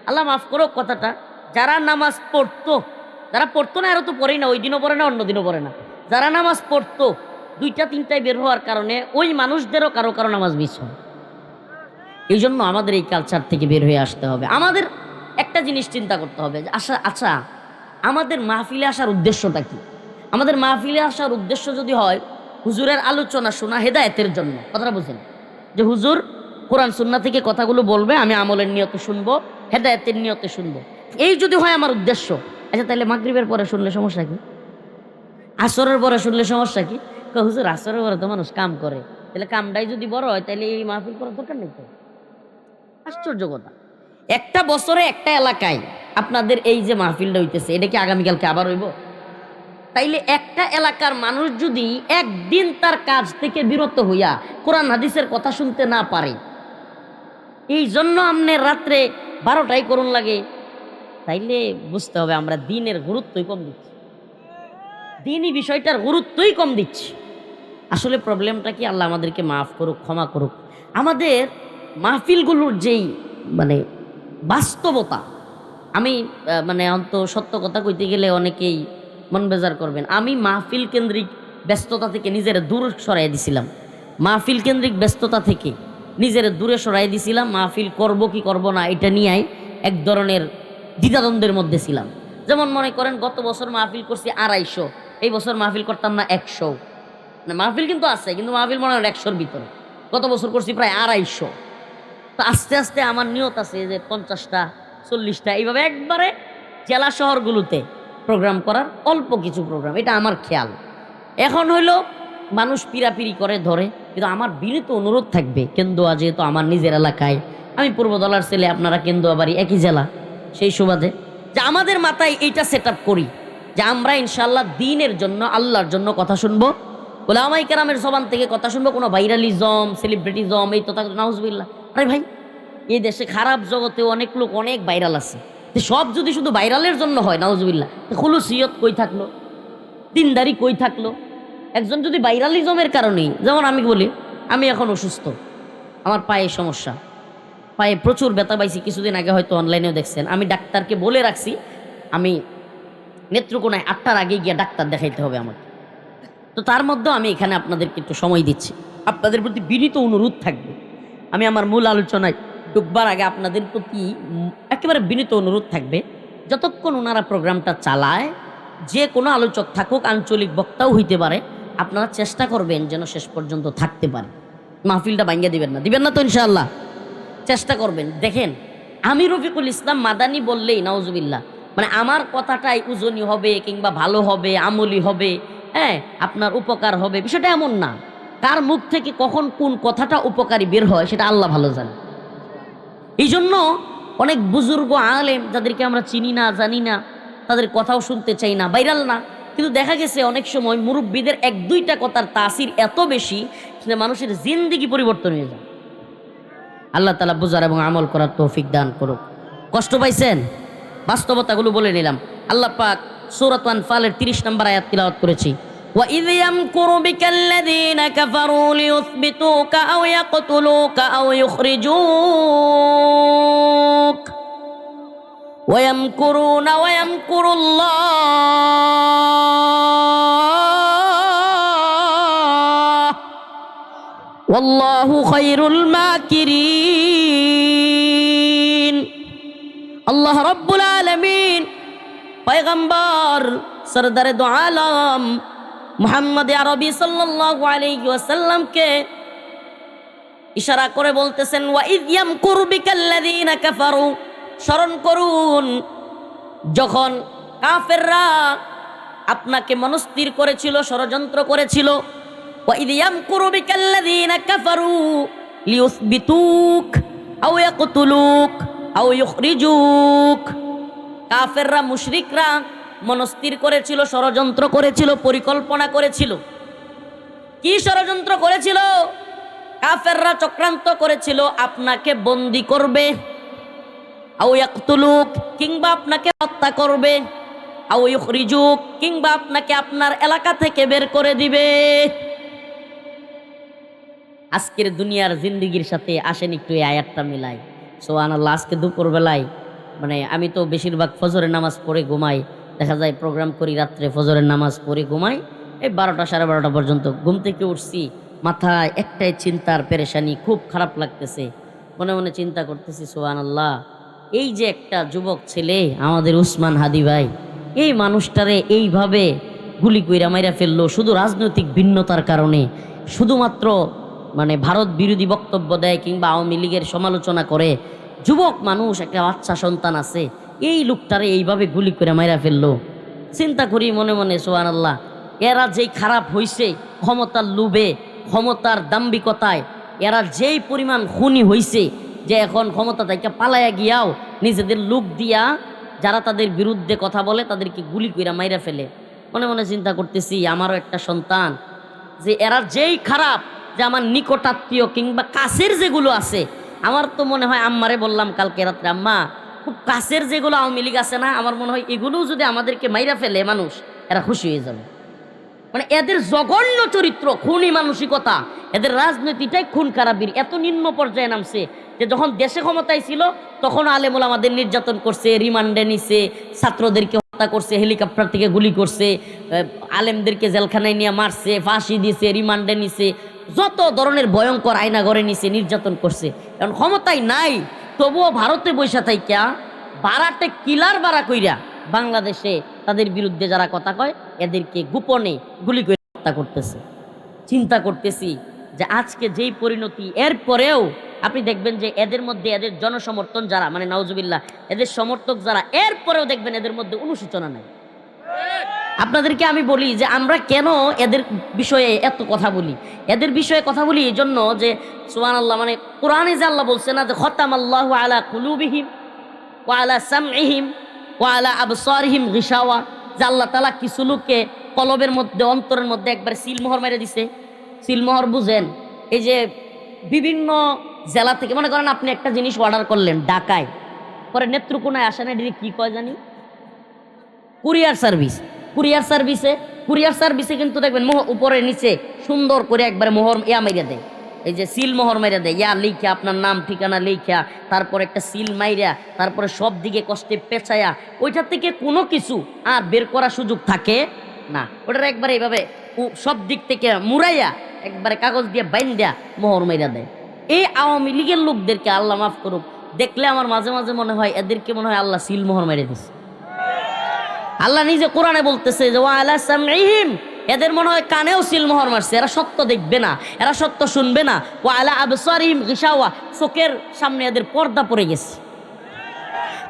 আল্লাহ মাফ করো কথাটা, যারা নামাজ পড়তো, যারা পড়তো না এরা তো পড়েই না, ওই দিনও পড়ে না, অন্য দিনও পড়ে না, যারা নামাজ পড়তো 2টা 3টায় বের হওয়ার কারণে ওই মানুষদেরও কারো কারো নামাজ মিস হয়। এই জন্য আমাদের এই কালচার থেকে বের হয়ে আসতে হবে। আমাদের একটা জিনিস চিন্তা করতে হবে যে আচ্ছা আমাদের মাহফিলে আসার উদ্দেশ্যটা কি? আমাদের মাহফিলে আসার উদ্দেশ্য যদি হয় হুজুরের আলোচনা শোনা হেদায়েতের জন্য, কথাটা বুঝেন, যে হুজুর কোরআন সুন্নাহ থেকে কথাগুলো বলবে, আমি আমলের নিয়তে শুনবো, হেদায়েতের নিয়তে শুনবো, এই যদি হয় আমার উদ্দেশ্য, আচ্ছা তাহলে মাগরিবের পরে শুনলে সমস্যা কি? আসরের পরে শুনলে সমস্যা কি? হুজুর আসরের পরে তো মানুষ কাম করে, তাহলে কামটাই যদি বড় হয় তাহলে এই মাহফিল করার দরকার নেই তো। আশ্চর্য কথা, একটা বছরে একটা এলাকায় আপনাদের এই যে মাহফিলটা হইতেছে, এটা কি আগামীকালকে আবার হইব? তাইলে একটা এলাকার মানুষ যদি একদিন তার কাজ থেকে বিরত হইয়া কোরআন হাদিসের কথা শুনতে না পারে, এই জন্য আপনি রাত্রে 12টায় করুন লাগে, তাইলে বুঝতে হবে আমরা দিনের গুরুত্বই কম দিচ্ছি, দিনই বিষয়টার গুরুত্বই কম দিচ্ছি। আসলে প্রবলেমটা কি? আল্লাহ আমাদেরকে মাফ করুক, ক্ষমা করুক। আমাদের মাহফিলগুলোর যেই মানে বাস্তবতা, আমি মানে অন্ত সত্য কথা কইতে গেলে অনেকেই মন বেজার করবেন, আমি মাহফিল কেন্দ্রিক ব্যস্ততা থেকে নিজের দূর সরাই দিছিলাম, মাহফিল কেন্দ্রিক ব্যস্ততা থেকে নিজের দূরে সরাই দিছিলাম। মাহফিল করব কি করব না এটা নিয়েই এক ধরনের দ্বিধাদ্বন্দ্বের মধ্যে ছিলাম। যেমন মনে করেন গত বছর মাহফিল করছি 250, এই বছর মাহফিল করতাম না 100। না মাহফিল কিন্তু আছে, কিন্তু মাহফিল মনে হয় 100-র ভিতরে। গত বছর করছি প্রায় 250। তো আস্তে আস্তে আমার নিয়ত আছে যে 50টা 40টা এইভাবে একবারে জেলা শহরগুলোতে প্রোগ্রাম করার, অল্প কিছু প্রোগ্রাম, এটা আমার খেয়াল। এখন হইলো মানুষ পিরাপিরি করে ধরে, কিন্তু আমার বিনীত অনুরোধ থাকবে, কেন্দুয়া যেহেতু আমার নিজের এলাকায়, আমি পূর্বদলার ছেলে, আপনারা কেন্দুয়া বাড়ি একই জেলা, সেই সুবাদে যে আমাদের মাথায় এইটা সেট আপ করি যে আমরা ইনশাল্লাহ দিনের জন্য, আল্লাহর জন্য কথা শুনবো, ওলামায়ে কেরামের জবান থেকে কথা শুনবো। কোনো ভাইরালিজম, সেলিব্রিটিজম, এই তথা নাউজুবিল্লাহ। আরে ভাই, এই দেশে খারাপ জগতে অনেক লোক অনেক ভাইরাল আছে, সব যদি শুধু ভাইরালের জন্য হয়, নাউজুবিল্লাহ, খুলুসিয়ত কই থাকলো, দিনদারি কই থাকলো? একজন যদি ভাইরালিজমের কারণেই, যেমন আমি বলি আমি এখন অসুস্থ, আমার পায়ে সমস্যা, পায়ে প্রচুর ব্যথা পাইছি, কিছুদিন আগে হয়তো অনলাইনেও দেখছেন, আমি ডাক্তারকে বলে রাখছি আমি নেত্রকোনায় 8টার আগে গিয়ে ডাক্তার দেখাইতে হবে আমাকে। তো তার মধ্যেও আমি এখানে আপনাদেরকে একটু সময় দিচ্ছি, আপনাদের প্রতি বিনীত অনুরোধ থাকবে, আমি আমার মূল আলোচনায় ঢুকবার আগে আপনাদের প্রতি একেবারে বিনীত অনুরোধ থাকবে, যতক্ষণ ওনারা প্রোগ্রামটা চালায়, যে কোনো আলোচক থাকুক, আঞ্চলিক বক্তাও হইতে পারে, আপনারা চেষ্টা করবেন যেন শেষ পর্যন্ত থাকতে পারে, মাহফিলটা ভাঙ্গা দিবেন না, দিবেন না তো ইনশাআল্লাহ? চেষ্টা করবেন। দেখেন, আমি রফিকুল ইসলাম মাদানী বললেই নাউজুবিল্লাহ মানে আমার কথাটাই উজনি হবে কিংবা ভালো হবে, আমলি হবে, হ্যাঁ আপনার উপকার হবে, বিষয়টা এমন না। কার মুখ থেকে কখন কোন কথাটা উপকারী বের হয় সেটা আল্লাহ ভালো জানে। এই জন্য অনেক বুজুর্গ আলেম যাদেরকে আমরা চিনি না, জানি না, তাদের কথাও শুনতে চাই না, ভাইরাল না, কিন্তু দেখা গেছে অনেক সময় মুরব্বীদের 1-2টা কথার তাসির এত বেশি যে মানুষের জিন্দেগি পরিবর্তন হয়ে যায়। আল্লাহ তাআলা বুঝার এবং আমল করার তৌফিক দান করুক। কষ্ট পাইছেন? বাস্তবতাগুলো বলে নিলাম। আল্লাহ পাক সূরা আনফালের 30 নম্বর আয়াত তিলাওয়াত করেছি, وَإِذْ يَمْكُرُ بِكَ الَّذِينَ كَفَرُوا لِيُثْبِتُوكَ أَوْ يَقْتُلُوكَ أَوْ يُخْرِجُوكَ وَيَمْكُرُونَ وَيَمْكُرُ اللَّهُ وَاللَّهُ خَيْرُ الْمَاكِرِينَ। আল্লাহ রাব্বুল আলামিন পয়গম্বর সরদারে দো আলম মুহাম্মদ আরবি সাল্লাল্লাহু আলাইহি ওয়াসাল্লামকে ইশারা করে বলতেছেন, ওয়া ইয ইয়ামকুরু বিকাল্লাযীনা কাফারু, স্মরণ করুন যখন কাফেররা আপনাকে মনস্থির করেছিল, ষড়যন্ত্র করেছিল। ওয়া ইয ইয়ামকুরু বিকাল্লাযীনা কাফারু লিয়ুসবিতুক আও ইয়াকতুলুক আও ইউখরিজুক। কাফেররা, মুশরিকরা মনস্থির করেছিল, ষড়যন্ত্র করেছিল, পরিকল্পনা করেছিল। কি ষড়যন্ত্র করেছিল? কাফেররা চক্রান্ত করেছিল আপনাকে বন্দী করবে, আও ইয়াকতুলুক কিংবা আপনাকে হত্যা করবে, আও ইউখরিজুক কিংবা আপনাকে আপনার এলাকা থেকে বের করে দিবে। আজকের দুনিয়ার জিন্দিগির সাথে আসেন একটু এই আয়াতটা মিলাই। সুবহানাল্লাহ। আজকে দুপুরবেলায় মানে আমি তো বেশিরভাগ ফজরের নামাজ পড়ে ঘুমাই, দেখা যায় প্রোগ্রাম করি রাত্রে, ফজরের নামাজ পড়ে ঘুমাই, এই 12টা 12:30 পর্যন্ত। ঘুম থেকে উঠছি, মাথায় একটাই চিন্তার পেরেশানি, খুব খারাপ লাগতেছে। মনে মনে চিন্তা করতেছি সুবহানাল্লাহ, এই যে একটা যুবক ছেলে আমাদের উসমান হাদি ভাই, এই মানুষটারে এইভাবে গুলি কইরা মাইরা ফেললো শুধু রাজনৈতিক ভিন্নতার কারণে, শুধুমাত্র মানে ভারত বিরোধী বক্তব্য দেয় কিংবা আওয়ামী লীগের সমালোচনা করে। যুবক মানুষ, একটা বাচ্চা সন্তান আছে, এই লোকটারে এইভাবে গুলি করে মাইরা ফেললো। চিন্তা করি মনে মনে সুবহানাল্লাহ, এরা যেই খারাপ হইছে ক্ষমতার লোভে, ক্ষমতার দাম্ভিকতায়, এরা যেই পরিমাণ খুনি হইছে যে এখন ক্ষমতা থেকে পালাইয়া গিয়াও নিজেদের লোক দিয়া যারা তাদের বিরুদ্ধে কথা বলে তাদেরকে গুলি কইরা মাইরা ফেলে। মনে মনে চিন্তা করতেছি আমারও একটা সন্তান, যে এরা যেই খারাপ, যে আমার নিকটাত্মীয় কিংবা কাছের যেগুলো আছে, আমার তো মনে হয় আম্মারে বললাম কালকে রাত্রে, আম্মা খুব কাছের যেগুলো আওয়ামী লীগ আছে না, আমার মনে হয় এগুলোও যদি আমাদেরকে মাইরা ফেলে মানুষ, এরা খুশি হয়ে যাবে। মানে এদের জঘন্য চরিত্র, খুনি মানসিকতা, এদের রাজনীতিটাই খুন খারাপির এত নিম্ন পর্যায়ে নামছে যে যখন দেশে ক্ষমতায় ছিল তখন আলেমুল আমাদের নির্যাতন করছে, রিমান্ডে নিছে, ছাত্রদেরকে হত্যা করছে, হেলিকপ্টার থেকে গুলি করছে, আলেমদেরকে জেলখানায় নিয়ে মারছে, ফাঁসি দিছে, রিমান্ডে নিছে, যত ধরনের ভয়ঙ্কর আয়না ঘরে নিছে, নির্যাতন করছে। এখন ক্ষমতায় নাই, তবুও ভারতে বৈশা থাইকা বারাটে কিলার বাড়া কইরা বাংলাদেশে তাদের বিরুদ্ধে যারা কথা কয় এদেরকে গোপনে গুলি করে হত্যা করতেছে। চিন্তা করতেছি যে আজকে যেই পরিণতি, এরপরেও আপনি দেখবেন যে এদের মধ্যে এদের জনসমর্থন যারা, মানে নাউজুবিল্লাহ এদের সমর্থক যারা, এরপরেও দেখবেন এদের মধ্যে অনুশোচনা নাই। আপনাদেরকে আমি বলি যে আমরা কেন এদের বিষয়ে এত কথা বলি, এদের বিষয়ে কথা বলি এই জন্য যে সুবহানাল্লাহ, মানে কোরআনে যে আল্লাহ বলছে না যে খতামাল্লাহু আলা কুলুবিহিম ওয়া আলা সামইহিম ওয়া আলা আবসারিহিম গিশাওয়া, যে আল্লাহ তাআলা কিছু লোককে কলবের মধ্যে, অন্তরের মধ্যে একবার সিলমোহর মেরে দিছে। সিলমোহর বুঝেন? এই যে বিভিন্ন জেলা থেকে, মনে করেন আপনি একটা জিনিস অর্ডার করলেন ঢাকায়, পরে নেত্রকোনায় আসে না, এটি কি কয় জানি, কুরিয়ার সার্ভিস। কুরিয়ার সার্ভিসে কিন্তু দেখবেন উপরে নিচে সুন্দর করে একবারে মোহর মাইরা দেয়, এই যে সিল মোহর মাইরা দেয়, লিখা আপনার নাম ঠিকানা লিখা, তারপর একটা সিল মাইরা, তারপরে সব দিকে কষ্টে পেঁচায়া, ওইটার থেকে কোনো কিছু আর বের করার সুযোগ থাকে না। ওটার একবারে এইভাবে সব দিক থেকে মুড়াইয়া একবারে কাগজ দিয়ে বাইন্দা মোহর মাইরা দেয়। এই আওয়ামী লীগের লোকদেরকে আল্লাহ মাফ করুক, দেখলে আমার মাঝে মাঝে মনে হয় এদেরকে মনে হয় আল্লাহ সিল মোহর মেরে দিচ্ছে। আল্লাহ নিজে কোরআনে বলতেছে যে ওয়া আলা সামঈহিম, এদের মনে হয় কানেও সিলমোহর মারছে, এরা সত্য দেখবে না, এরা সত্য শুনবে না। ওয়া আলা আবসারিহিম গিশাওয়া, চোখের সামনে এদের পর্দা পড়ে গেছে।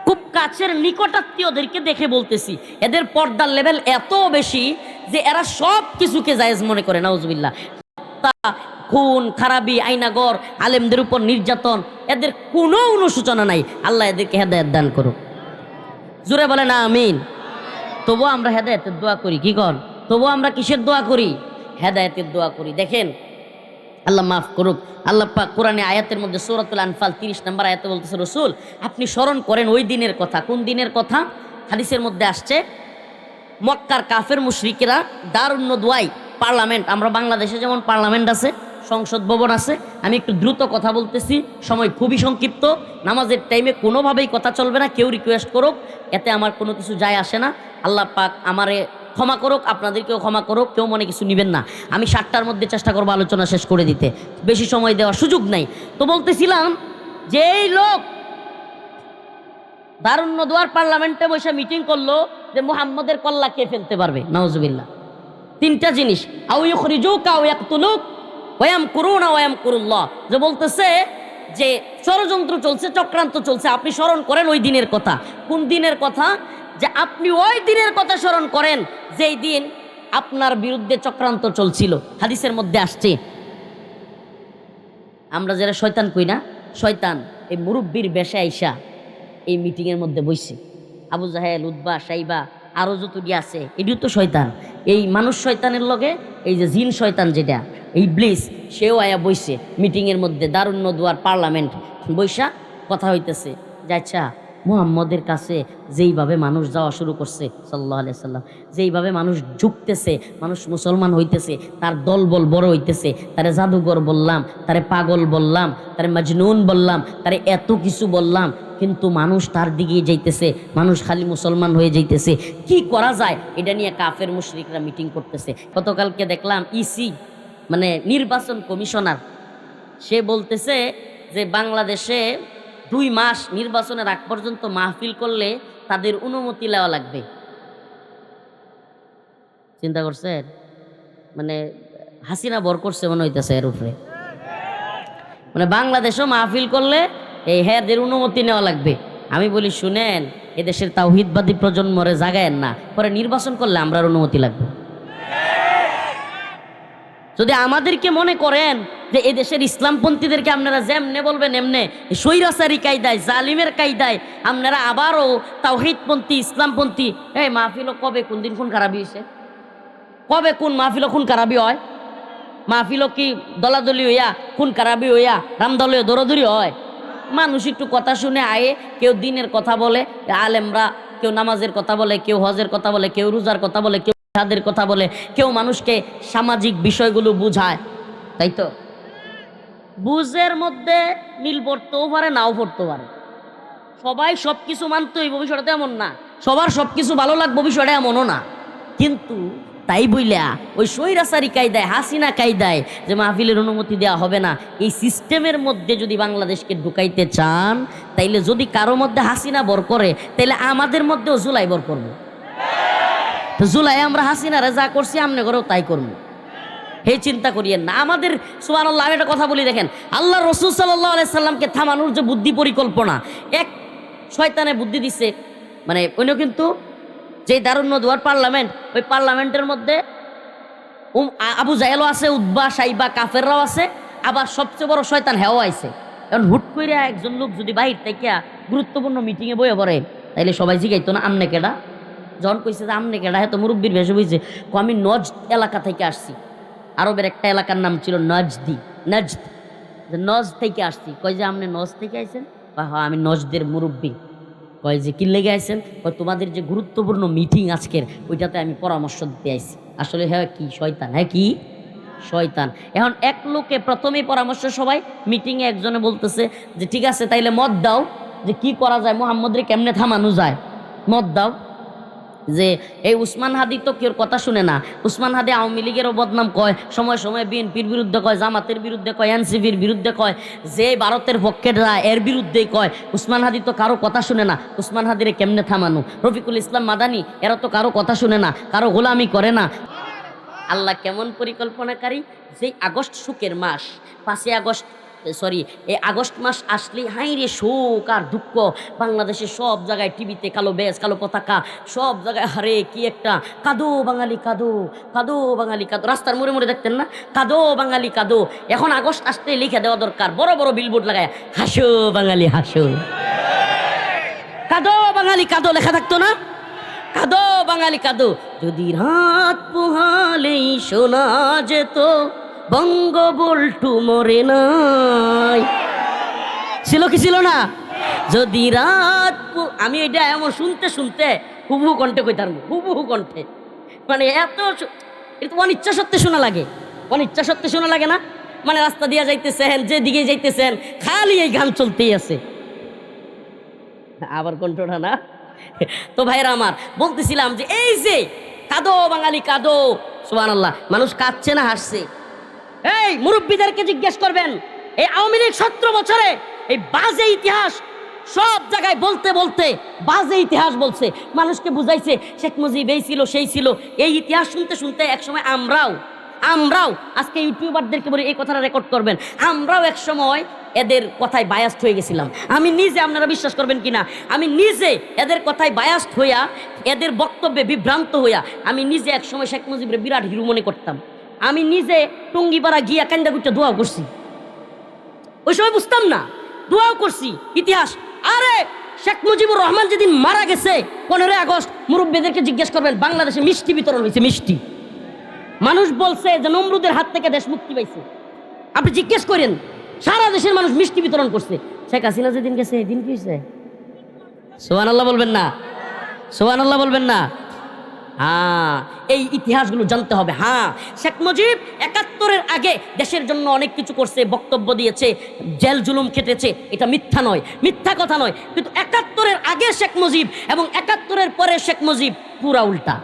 খুব কাছের নিকটাত্মীয়দেরকে দেখে বলতেছি, এদের পর্দার লেভেল এত বেশি যে এরা সব কিছুকে জায়েজ মনে করে। নাউজুবিল্লাহ, খুন খারাপি, আইনাগর, আলেমদের উপর নির্যাতন, এদের কোনো অনুশোচনা নাই। আল্লাহ এদেরকে হেদায়েত দান করুক, জোরে বলে না আমিন। তবুও আমরা হেদায়েতের দোয়া করি, কি কর, তবুও আমরা কিসের দোয়া করি? হেদায়েতের দোয়া করি। দেখেন আল্লাহ মাফ করুক, আল্লাহ পাক কোরআনে আয়াতের মধ্যে সূরাতুল আনফাল 30 নম্বর আয়াতে বলতেছে, রাসূল আপনি স্মরণ করেন ওই দিনের কথা। কোন দিনের কথা? হাদিসের মধ্যে আসছে মক্কার কাফের মুশরিকেরা দারুন নদওয়াই, পার্লামেন্ট, আমরা বাংলাদেশে যেমন পার্লামেন্ট আছে, সংসদ ভবন আছে, আমি একটু দ্রুত কথা বলতেছি, সময় খুবই সংক্ষিপ্ত, নামাজের টাইমে কোনোভাবেই কথা চলবে না, কেউ রিকোয়েস্ট করুক, এতে আমার কোনো কিছু যায় আসে না। আল্লাহ পাক আমারে ক্ষমা করুক, আপনাদেরকেও ক্ষমা করুক, কেউ মনে কিছু নেবেন না। আমি 7টার মধ্যে চেষ্টা করবো আলোচনা শেষ করে দিতে, বেশি সময় দেওয়ার সুযোগ নাই। তো বলতেছিলাম যে এই লোক দারুন নদওয়ার পার্লামেন্টে বসে মিটিং করলো যে মুহাম্মদের কল্লা কে ফেলতে পারবে। নাউজুবিল্লাহ, 3টা জিনিস, আও ইখরিজুকা আও ইয়াকতুলুক ওয়া ইয়ামকুরুনা ওয়া ইয়ামকুরুল্লাহ, যে বলতেছে যে ষড়যন্ত্র চলছে, চক্রান্ত চলছে। আপনি স্মরণ করেন ওই দিনের কথা। কোন দিনের কথা? যে আপনি ওই দিনের কথা স্মরণ করেন যেই দিন আপনার বিরুদ্ধে চক্রান্ত চলছিল। হাদিসের মধ্যে আসছে, আমরা যারা শয়তান কই না, শয়তান এই মুরব্বীর বেশে আইসা এই মিটিংয়ের মধ্যে বইছে। আবু জাহেল, উতবা, সাইবা, আরও যতটি আছে, এটিও তো শয়তান। এই মানুষ শয়তানের লগে এই যে জিন শয়তান যেটা ইবলিস, সেও আয়া বইছে মিটিংয়ের মধ্যে, দারুন নদওয়ার পার্লামেন্ট বৈশা কথা হইতেছে যে আচ্ছা মুহাম্মদের কাছে যেইভাবে মানুষ যাওয়া শুরু করছে সাল্লাল্লাহু আলাইহি সাল্লাম, যেইভাবে মানুষ ঝুঁকতেছে, মানুষ মুসলমান হইতেছে, তার দলবল বড় হইতেছে, তারে জাদুঘর বললাম, তারে পাগল বললাম, তারে মজনুন বললাম, তারে এত কিছু বললাম, কিন্তু মানুষ তার দিকে যাইতেছে, মানুষ খালি মুসলমান হয়ে যাইতেছে। কি করা যায় এটা নিয়ে কাফের মুশরিকরা মিটিং করতেছে। গতকালকে দেখলাম ইসি মানে নির্বাচন কমিশনার, সে বলতেছে যে বাংলাদেশে 2 মাস নির্বাচনের আগ পর্যন্ত মাহফিল করলে তাদের অনুমতি নেওয়া লাগবে। চিন্তা করছেন? মানে হাসিনা ভর করছে মনে হইতেছে এর উপরে। মানে বাংলাদেশও মাহফিল করলে এই হ্যাঁদের অনুমতি নেওয়া লাগবে। আমি বলি শুনেন, এদেশের তাওহীদবাদী প্রজন্মরে জাগায়েন না, পরে নির্বাচন করলে আমরার অনুমতি লাগবে। যদি আমাদেরকে মনে করেন যে এদেশের ইসলামপন্থীদেরকে আপনারা যেমনে বলবেন এমনে স্বৈরাচারী কায়দায় জালিমের কায়দায় আপনারা আবারও তাওহীদপন্থী ইসলামপন্থী, এই মাহফিলও কবে কোন দিন খুন খারাপি হয়েছে? কবে কোন মাহফিলও খুন খারাপি হয়? মাহফিলও কি দলাদলি হইয়া খুন খারাপি হইয়া রামদলীয় দৌড়দৌড়ি হয়? মানুষ একটু কথা শুনে আয়ে, কেউ দিনের কথা বলে, আলেমরা কেউ নামাজের কথা বলে, কেউ হজের কথা বলে, কেউ রোজার কথা বলে, কেউ জিহাদের কথা বলে, কেউ মানুষকে সামাজিক বিষয়গুলো বুঝায়, তাই তো? বুঝের মধ্যে মিল পড়তেও পারে, নাও পড়তে পারে। সবাই সব কিছু মানতেই ভবিষ্যৎটা এমন না, সবার সব কিছু ভালো লাগবে বিষয়টা এমনও না। কিন্তু তাই বইলা ওই স্বৈরাচারী কায়দায় হাসিনা কায়দায় যে মাহফিলের অনুমতি দেওয়া হবে না, এই সিস্টেমের মধ্যে যদি বাংলাদেশকে ঢুকাইতে চান, তাইলে যদি কারো মধ্যে হাসিনা বর করে, তাইলে আমাদের মধ্যেও জুলাই বর করবো। তো জুলাই আমরা হাসিনারা যা করছি আমনে করেও তাই করবো। হে চিন্তা করিয়েন না। আমাদের সুবহানাল্লাহ, আমি একটা কথা বলি দেখেন, আল্লাহ রাসূল সাল্লাল্লাহু আলাইহি সাল্লামকে থামানোর যে বুদ্ধি পরিকল্পনা, এক শয়তানে বুদ্ধি দিচ্ছে। মানে উনিও কিন্তু যে দারুন নদওয়ার পার্লামেন্ট, ওই পার্লামেন্টের মধ্যে আবু জাহেলও আছে, উতবা সাইবা কাফেররাও আছে, আবার সবচেয়ে বড় শয়তান হেও আইছে। এখন হুট করে একজন লোক যদি বাহির থেকে গুরুত্বপূর্ণ মিটিংয়ে বয়ে পড়ে, তাইলে সবাই জিগাইতো না আমনে কেডা? যখন কইছে যে আমনে কেডা, হ্যাঁ তো মুরব্বীর ভেসে বইছে, আমি নজদ এলাকা থেকে আসছি। আরবের একটা এলাকার নাম ছিল নজদি, নজদ, নজ থেকে আসছি। কয় যে আপনি নজ থেকে আইছেন? হ্যাঁ আমি নজদের মুরব্বী। কয় যে কি লেগে আইছেন? কয় তোমাদের যে গুরুত্বপূর্ণ মিটিং আজকের, ওইটাতে আমি পরামর্শ দিতে আইছি। আসলে হ্যাঁ কি শয়তান, হ্যাঁ কি শয়তান। এখন এক লোকে প্রথমেই পরামর্শ, সবাই মিটিংয়ে একজনে বলতেছে যে ঠিক আছে তাইলে মত দাও যে কি করা যায়, মুহাম্মদরে কেমনে থামানো যায়, মত দাও। যে এই উসমান হাদি তো কেউ কথা শুনে না, উসমান হাদি আওয়ামী লীগেরও বদনাম কয়, সময় সময় বিএনপির বিরুদ্ধে কয়, জামাতের বিরুদ্ধে কয়, এনসিপির বিরুদ্ধে কয়, যে ভারতের পক্ষে যায় এর বিরুদ্ধেই কয়। উসমান হাদি তো কারো কথা শুনে না, উসমান হাদিরে কেমনে থামানো? রফিকুল ইসলাম মাদানি এরা তো কারো কথা শুনে না, কারো গোলামি করে না। আল্লাহ কেমন পরিকল্পনাকারী! যেই আগস্ট শোকের মাস, 5 আগস্ট এই আগস্ট মাস আসলেই হাই রে শোক আর দুঃখ। বাংলাদেশের সব জায়গায় টিভিতে কালো ব্যাজ, কালো পতাকা, সব জায়গায় হারে কি একটা কাদো বাঙালি কাদো, কাদো বাঙালি কাদো। রাস্তার মোড়ে মোড়ে দেখতেন না, কাদো বাঙালি কাদো। এখন আগস্ট আসতে লিখে দেওয়া দরকার, বড় বড় বিলবোর্ড লাগায়, হাসো বাঙালি হাসো, কাদো বাঙালি কাদো লেখা থাকতো না? কাদো বাঙালি কাদো। যদি রাত পোহালেই শোনা যেত বঙ্গবল্টু মরে নাই, ছিল কি ছিল না? যদি রাত আমি এটা এমন শুনতে শুনতে হুবহু কণ্ঠে কইতাম, হুবহু কণ্ঠে, মানে এত এটা অনিচ্ছা সত্ত্বে শোনা লাগে, অনিচ্ছা সত্ত্বে শোনা লাগে না? মানে রাস্তা দিয়ে যাইতেছেন, যেদিকে যাইতেছেন খালি এই গান চলতেই আছে। আবার কণ্ঠটা না। তো ভাইরা আমার, বলতেছিলাম যে এই যে কাদো বাঙালি কাদো, সুবহানাল্লাহ, মানুষ কাঁদছে না হাসছে? এই মুরব্বীদেরকে জিজ্ঞেস করবেন, এই আওয়ামী লীগ 17 বছরে এই বাজে ইতিহাস সব জায়গায় বলতে বলতে বাজে ইতিহাস বলছে, মানুষকে বুঝাইছে শেখ মুজিব এই ছিল সেই ছিল। এই ইতিহাস শুনতে শুনতে একসময় আমরাও আজকে ইউটিউবারদেরকে বলি এই কথাটা রেকর্ড করবেন, আমরাও এক সময় এদের কথায় বায়াস্ট হয়ে গেছিলাম। আমি নিজে, আপনারা বিশ্বাস করবেন কিনা, আমি নিজে এদের কথায় বায়াস্ট হইয়া, এদের বক্তব্যে বিভ্রান্ত হইয়া, আমি নিজে এক সময় শেখ মুজিবের বিরাট হিরো মনে করতাম। আমি নিজে টুঙ্গিপাড়া গিয়া কান্দা গুচ্ছা দোয়াও করছি, ওই সময় বুঝতাম না, দোয়াও করছি। ইতিহাস, আরে শেখ মুজিবুর রহমান যেদিন মারা গেছে 15 আগস্ট, মুরব্বীদেরকে জিজ্ঞেস করবেন, বাংলাদেশে মিষ্টি বিতরণ হয়েছে, মিষ্টি। মানুষ বলছে যে নমরুদের হাত থেকে দেশ মুক্তি পাইছে। আপনি জিজ্ঞেস করেন, সারা দেশের মানুষ মিষ্টি বিতরণ করছে। শেখ হাসিনা যেদিন গেছে এদিন কি হয়েছে? সুবহানাল্লাহ বলবেন না? সুবহানাল্লাহ বলবেন না? হ্যাঁ, এই ইতিহাসগুলো জানতে হবে। হ্যাঁ, শেখ মুজিব ৭১-এর আগে দেশের জন্য অনেক কিছু করছে, বক্তব্য দিয়েছে, জেল জুলুম খেটেছে, এটা মিথ্যা নয়, মিথ্যা কথা নয়। কিন্তু ৭১-এর আগে শেখ মুজিব এবং ৭১-এর পরে শেখ মুজিব পুরা উল্টা।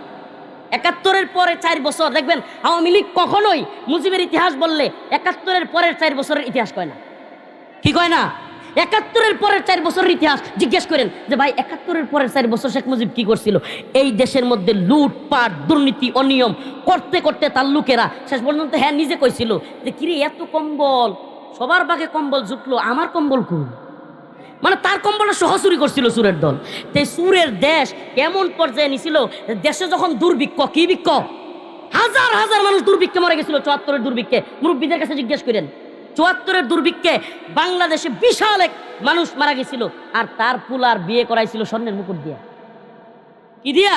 ৭১-এর পরে ৪ বছর দেখবেন আওয়ামী লীগ কখনোই মুজিবের ইতিহাস বললে ৭১-এর পরের ৪ বছরের ইতিহাস কয় না। কি কয় না? ৭১-এর পরের ৪ বছরের ইতিহাস জিজ্ঞেস করেন যে ভাই ৭১-এর পরের ৪ বছর শেখ মুজিব কি করছিল? এই দেশের মধ্যে লুটপাট, দুর্নীতি, অনিয়ম করতে করতে তার লোকেরা শেষ পর্যন্ত হ্যাঁ নিজে কইছিল যে কিরে এত কম্বল, সবার বাগে কম্বল জুটলো, আমার কম্বল কই? মানে তার কম্বলটা সহ চুরি করছিল সুরের দল। তো সুরের দেশ এমন পর্যায়ে নিছিল, দেশে যখন দুর্ভিক্ষ, কি বৃক্ষ, হাজার হাজার মানুষ দুর্ভিক্ষে মরে গেছিল। ৭৪-এর দুর্ভিক্ষে মুরব্বীদের কাছে জিজ্ঞেস করেন, ৭৪-এর দুর্ভিক্ষে বাংলাদেশে বিশাল এক মানুষ মারা গেছিল, আর তার পুলার বিয়ে করাইছিল স্বর্ণের মুকুট দিয়া। কি দিয়া?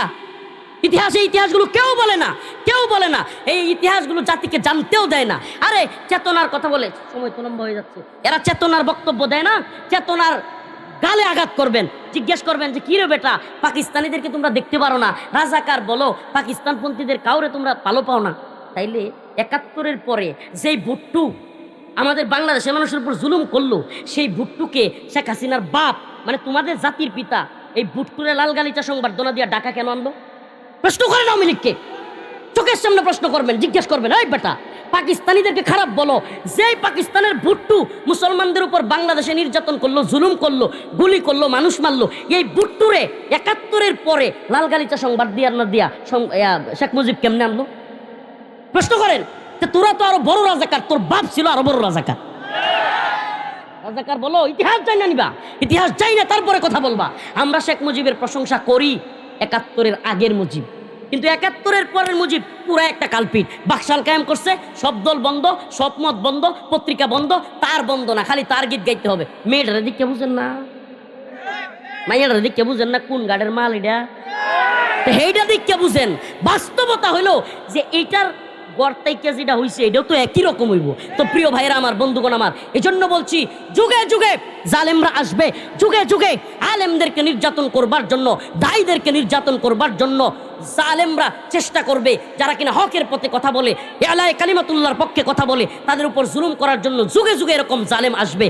ইতিহাসে ইতিহাসগুলো কেউ বলে না, কেউ বলে না। এই ইতিহাসগুলো জাতিকে জানতেও দেয় না। আরে চেতনার কথা বলে, সময় তো লম্বা হয়ে যাচ্ছে, এরা চেতনার বক্তব্য দেয় না, চেতনার গালে আঘাত করবেন, জিজ্ঞেস করবেন যে কিরে বেটা, পাকিস্তানিদেরকে তোমরা দেখতে পারো না, রাজাকার বলো, পাকিস্তানপন্থীদের কাউরে তোমরা ভালো পাও না। তাইলে ৭১-এর পরে যেই ভুট্টু আমাদের বাংলাদেশের মানুষের উপর জুলুম করলো, সেই ভুট্টুকে শেখ হাসিনার বাপ মানে তোমাদের জাতির পিতা এই ভুট্টুরে লাল গালিচা সংবর্ধনা দিয়া ডাকা কেন আনলো? প্রশ্ন করেন আওয়ামী লীগকে, চোখের সামনে প্রশ্ন করবেন, জিজ্ঞেস করবেন, এই বেটা পাকিস্তানিদেরকে খারাপ বলো, যেই পাকিস্তানের ভুট্টু মুসলমানদের উপর বাংলাদেশে নির্যাতন করলো, জুলুম করলো, গুলি করলো, মানুষ মারলো, এই ভুট্টুরে ৭১-এর পরে লাল গালিচা সংবাদ দিয়া না দিয়া শেখ মুজিব কেমনে আনলো? প্রশ্ন করেন। তোরা তো আরো বড় রাজাকার, তোর বাপ ছিল আরো বড় রাজাকার। রাজাকার বলো, ইতিহাস চাই না নিবা, ইতিহাস চাই না তারপরে কথা বলবা। আমরা শেখ মুজিবের প্রশংসা করি ৭১-এর আগের মুজিব, কিন্তু ৭১-এর পরের মুজিব পুরা একটা কালপিট। বাকশাল কায়েম করছে, সব দল বন্ধ, সব মত বন্ধ, পত্রিকা বন্ধ, তার বন্ধ না, খালি তার গীত গাইতে হবে। মেয়েটার দিকে বুঝেন না, মাইয়াটার দিকে বুঝেন না কোন গাড়ির মাল এটা, সেইটা দিকে বুঝেন। বাস্তবতা হইলো যে এইটার গড়তাইকে যেটা হইছে এটাও তো একই রকম হইব। তো প্রিয় ভাইরা আমার, বন্ধুগণ আমার, এই জন্য বলছি যুগে যুগে জালেমরা আসবে, যুগে যুগে আলেমদেরকে নির্যাতন করবার জন্য, দায়ীদেরকে নির্যাতন করবার জন্য জালেমরা চেষ্টা করবে। যারা কিনা হকের পথে কথা বলে, আলায়ে কালিমাতুল্লাহর পক্ষে কথা বলে, তাদের উপর জুলুম করার জন্য যুগে যুগে এরকম জালেম আসবে।